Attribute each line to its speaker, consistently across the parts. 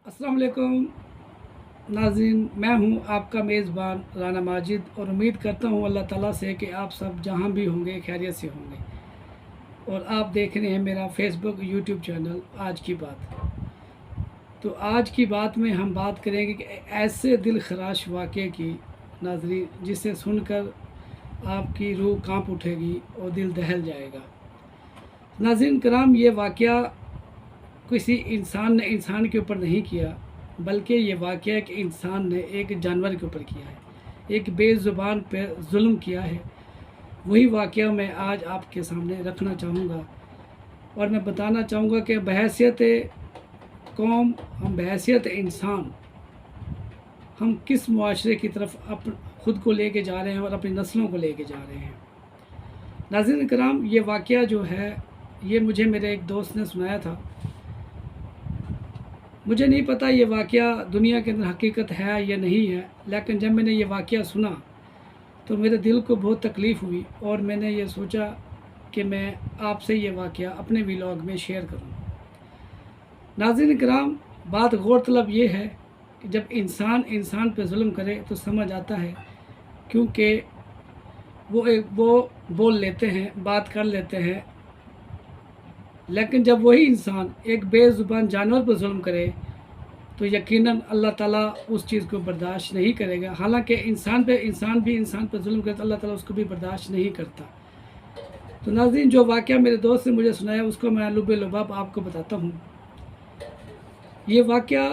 Speaker 1: अस्सलाम वालेकुम नाज़रीन, मैं हूं आपका मेज़बान राना माजिद और उम्मीद करता हूं अल्लाह ताला से कि आप सब जहां भी होंगे खैरियत से होंगे। और आप देख रहे हैं मेरा फेसबुक यूट्यूब चैनल आज की बात। तो आज की बात में हम बात करेंगे कि ऐसे दिल खराश वाक़े की नाज़रीन जिसे सुनकर आपकी रूह कांप उठेगी और दिल दहल जाएगा। नाज़रीन कराम, ये वाक़या किसी इंसान ने इंसान के ऊपर नहीं किया, बल्कि ये वाक़या एक इंसान ने एक जानवर के ऊपर किया है, एक बेज़ुबान पे जुल्म किया है। वही वाक़या मैं आज आपके सामने रखना चाहूँगा और मैं बताना चाहूँगा कि बहैसियत कौम, हम बहैसियत इंसान, हम किस मुआशरे की तरफ ख़ुद को लेके जा रहे हैं और अपनी नस्लों को लेके जा रहे हैं। नाज़रीन कराम, ये वाक़या जो है ये मुझे मेरे एक दोस्त ने सुनाया था। मुझे नहीं पता ये वाक़या दुनिया के अंदर हकीकत है या नहीं है, लेकिन जब मैंने ये वाक़या सुना तो मेरे दिल को बहुत तकलीफ़ हुई और मैंने ये सोचा कि मैं आपसे ये वाक़या अपने व्लॉग में शेयर करूं। नाज़रीन किराम, बात गौरतलब ये है कि जब इंसान इंसान पे जुल्म करे तो समझ आता है, क्योंकि वो बोल लेते हैं, बात कर लेते हैं, लेकिन जब वही इंसान एक बेज़ुबान जानवर पर जुल्म करे तो यकीनन अल्लाह ताला उस चीज़ को बर्दाश्त नहीं करेगा। हालांकि इंसान पे इंसान पर जुल्म करे तो अल्लाह ताला उसको भी बर्दाश्त नहीं करता। तो नाज़रीन, जो वाक़या मेरे दोस्त ने मुझे सुनाया उसको मैं लुबे लुबाब आपको बताता हूँ। ये वाक़या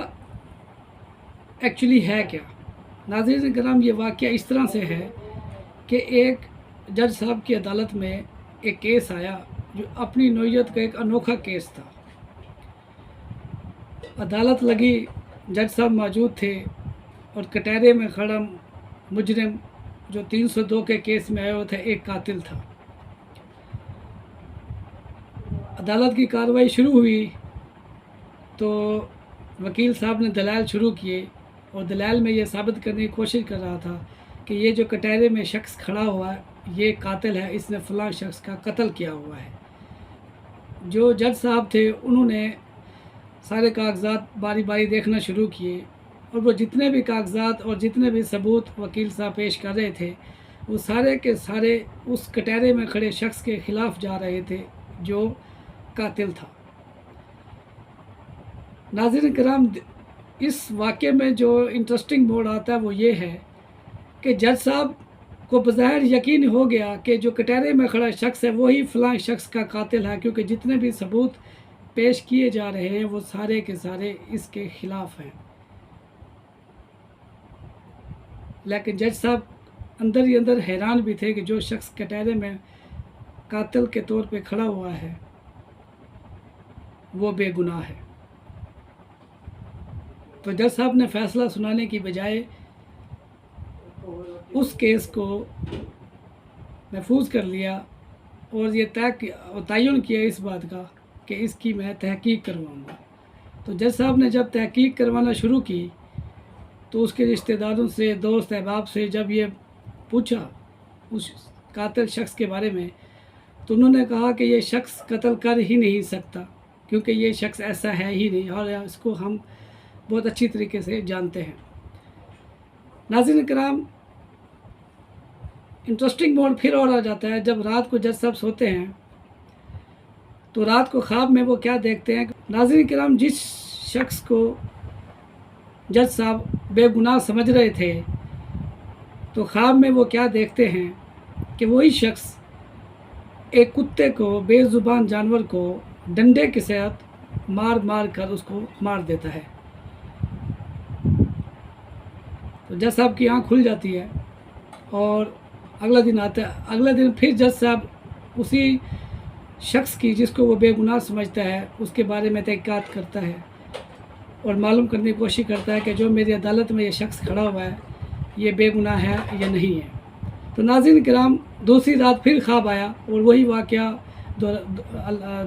Speaker 1: एक्चुअली है क्या। नाज़रीन करम, ये वाक़या इस तरह से है कि एक जज साहब की अदालत में एक केस आया जो अपनी नौयत का एक अनोखा केस था। अदालत लगी, जज साहब मौजूद थे और कटहरे में खड़ा मुजरिम जो 302 के केस में आया हुआ था, एक कातिल था। अदालत की कार्रवाई शुरू हुई तो वकील साहब ने दलाल शुरू किए और दलाल में ये साबित करने की कोशिश कर रहा था कि ये जो कटहरे में शख्स खड़ा हुआ है ये कातिल है, इसने फ़लाँ शख्स का कत्ल किया हुआ है। जो जज साहब थे उन्होंने सारे कागजात बारी बारी देखना शुरू किए और वो जितने भी कागजात और जितने भी सबूत वकील साहब पेश कर रहे थे वो सारे के सारे उस कटहरे में खड़े शख्स के ख़िलाफ़ जा रहे थे जो कातिल था। नाज़रीन किराम, इस वाक़े में जो इंटरेस्टिंग मोड़ आता है वो ये है कि जज साहब को बज़ाहिर यकीन हो गया कि जो कटहरे में खड़ा शख्स है वही फ़लाँ शख्स का कातिल है, क्योंकि जितने भी सबूत पेश किए जा रहे हैं वो सारे के सारे इसके ख़िलाफ़ हैं। लेकिन जज साहब अंदर ही अंदर हैरान भी थे कि जो शख्स कटहरे में कातिल के तौर पे खड़ा हुआ है वो बेगुनाह है। तो जज साहब ने फ़ैसला सुनाने की बजाय उस केस को महफूज कर लिया और ये तयन किया इस बात का कि इसकी मैं तहकीक करवाऊँगा। तो जज साहब ने जब तहकीक करवाना शुरू की तो उसके रिश्तेदारों से, दोस्त अहबाब से जब ये पूछा उस कातिल शख्स के बारे में तो उन्होंने कहा कि ये शख्स कत्ल कर ही नहीं सकता, क्योंकि ये शख्स ऐसा है ही नहीं और इसको हम बहुत अच्छी तरीके से जानते हैं। नाज़रीन किराम, इंटरेस्टिंग मोड फिर और आ जाता है जब रात को जज साहब सोते हैं तो रात को ख्वाब में वो क्या देखते हैं। नाज़रीन किराम, जिस शख्स को जज साहब बेगुनाह समझ रहे थे तो ख्वाब में वो क्या देखते हैं कि वही शख्स एक कुत्ते को, बेज़ुबान जानवर को डंडे के साथ मार मार कर उसको मार देता है। तो जज साहब की आँख खुल जाती है और अगला दिन आता है। अगले दिन फिर जज साहब उसी शख्स की, जिसको वो बेगुनाह समझता है, उसके बारे में तहक़ीक़ात करता है और मालूम करने की कोशिश करता है कि जो मेरी अदालत में ये शख्स खड़ा हुआ है ये बेगुनाह है या नहीं है। तो नाज़रीन किराम, दूसरी रात फिर ख्वाब आया और वही वाक़या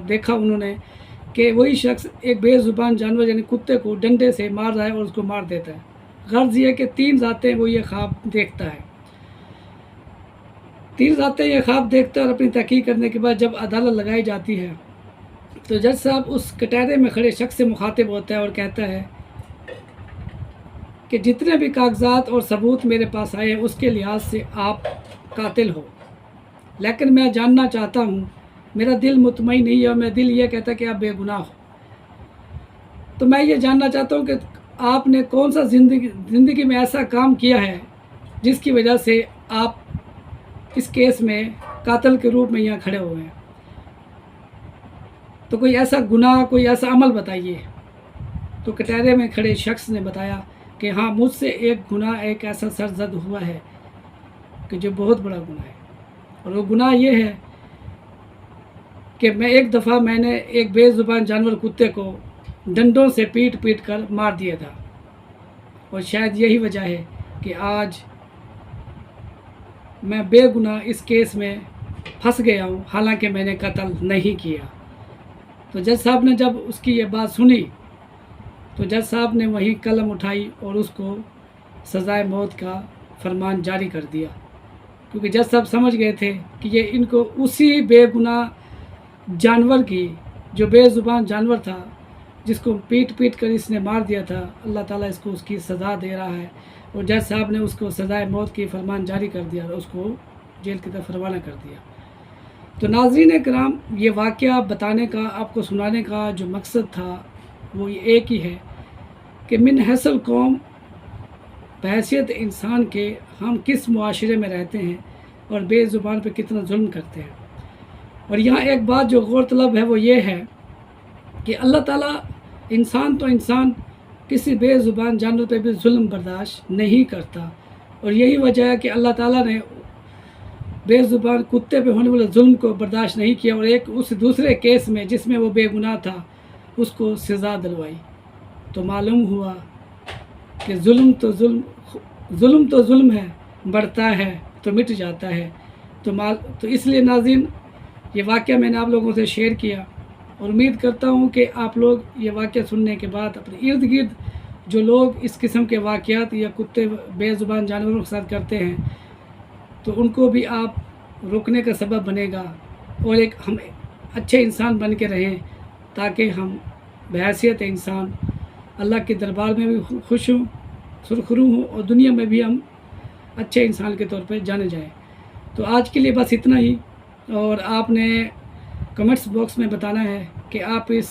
Speaker 1: देखा उन्होंने कि वही शख्स एक बेज़ुबान जानवर यानी कुत्ते को डंडे से मार रहा है और उसको मार देता है। गर्ज़ ये कि 3 रातें वो ये ख्वाब देखता है। 3 रातें ये ख्वाब देखता है और अपनी तहक़ीक़ करने के बाद जब अदालत लगाई जाती है तो जज साहब उस कटहरे में खड़े शख्स से मुखातिब होता है और कहता है کہ جتنے بھی کاغذات اور ثبوت میرے پاس آئے ہیں اس کے لحاظ سے آپ قاتل ہو، لیکن میں جاننا چاہتا ہوں، میرا دل مطمئن نہیں ہے اور میرا دل یہ کہتا ہے کہ آپ بے گناہ ہو۔ تو میں یہ جاننا چاہتا ہوں کہ آپ نے کون سا زندگی میں ایسا کام کیا ہے جس کی وجہ سے آپ اس کیس میں قاتل کے روپ میں یہاں کھڑے ہوئے ہیں۔ تو کوئی ایسا گناہ، کوئی ایسا عمل بتائیے۔ تو کٹہرے میں کھڑے شخص نے بتایا کہ ہاں، مجھ سے ایک گناہ، ایک ایسا سرزد ہوا ہے کہ جو بہت بڑا گناہ ہے، اور وہ گناہ یہ ہے کہ ایک دفعہ میں نے ایک بے زبان جانور کتے کو ڈنڈوں سے پیٹ پیٹ کر مار دیا تھا، اور شاید یہی وجہ ہے کہ آج میں بے گناہ اس کیس میں پھنس گیا ہوں، حالانکہ میں نے قتل نہیں کیا۔ تو جج صاحب نے جب اس کی یہ بات سنی تو جج صاحب نے وہیں قلم اٹھائی اور اس کو سزائے موت کا فرمان جاری کر دیا، کیونکہ جج صاحب سمجھ گئے تھے کہ یہ ان کو اسی بے گناہ جانور کی، جو بے زبان جانور تھا، جس کو پیٹ پیٹ کر اس نے مار دیا تھا، اللہ تعالیٰ اس کو اس کی سزا دے رہا ہے، اور جج صاحب نے اس کو سزائے موت کی فرمان جاری کر دیا اور اس کو جیل کی طرف روانہ کر دیا۔ تو ناظرین کرام، یہ واقعہ بتانے کا، آپ کو سنانے کا جو مقصد تھا وہ ایک ہی ہے کہ من حیث القوم، بحیثیت انسان کے، ہم کس معاشرے میں رہتے ہیں اور بے زبان پہ کتنا ظلم کرتے ہیں۔ اور یہاں ایک بات جو غور طلب ہے وہ یہ ہے کہ اللہ تعالیٰ انسان تو انسان کسی بے زبان جانور پہ بھی ظلم برداشت نہیں کرتا، اور یہی وجہ ہے کہ اللہ تعالیٰ نے بے زبان کتے پہ ہونے والے ظلم کو برداشت نہیں کیا، اور ایک اس دوسرے کیس میں جس میں وہ بے گناہ تھا اس کو سزا دلوائی۔ تو معلوم ہوا کہ ظلم تو ظلم ہے، بڑھتا ہے تو مٹ جاتا ہے۔ تو اس لیے ناظرین، یہ واقعہ میں نے آپ لوگوں سے شیئر کیا، اور امید کرتا ہوں کہ آپ لوگ یہ واقعہ سننے کے بعد اپنے ارد گرد جو لوگ اس قسم کے واقعات یا کتے بے زبان جانوروں کے ساتھ کرتے ہیں تو ان کو بھی آپ روکنے کا سبب بنے گا، اور ایک ہم اچھے انسان بن کے رہیں، تاکہ ہم بحیثیت انسان اللہ کے دربار میں بھی خوش ہوں، سرخرو ہوں، اور دنیا میں بھی ہم اچھے انسان کے طور پہ جانے جائیں۔ تو آج کے لیے بس اتنا ہی، اور آپ نے کمنٹس باکس میں بتانا ہے کہ آپ اس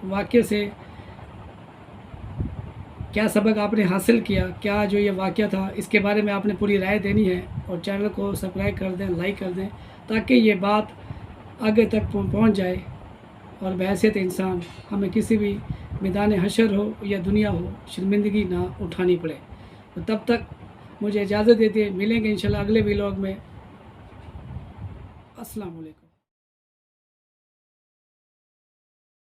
Speaker 1: واقعے سے کیا سبق آپ نے حاصل کیا، کیا جو یہ واقعہ تھا اس کے بارے میں آپ نے پوری رائے دینی ہے، اور چینل کو سبسکرائب کر دیں، لائک کر دیں، تاکہ یہ بات آگے تک پہنچ جائے، اور بحیثیت انسان ہمیں کسی بھی میدان حشر ہو یا دنیا ہو شرمندگی نہ اٹھانی پڑے۔ تو تب تک مجھے اجازت دیتے، ملیں گے انشاءاللہ اگلے ولاگ میں۔ السلام علیکم۔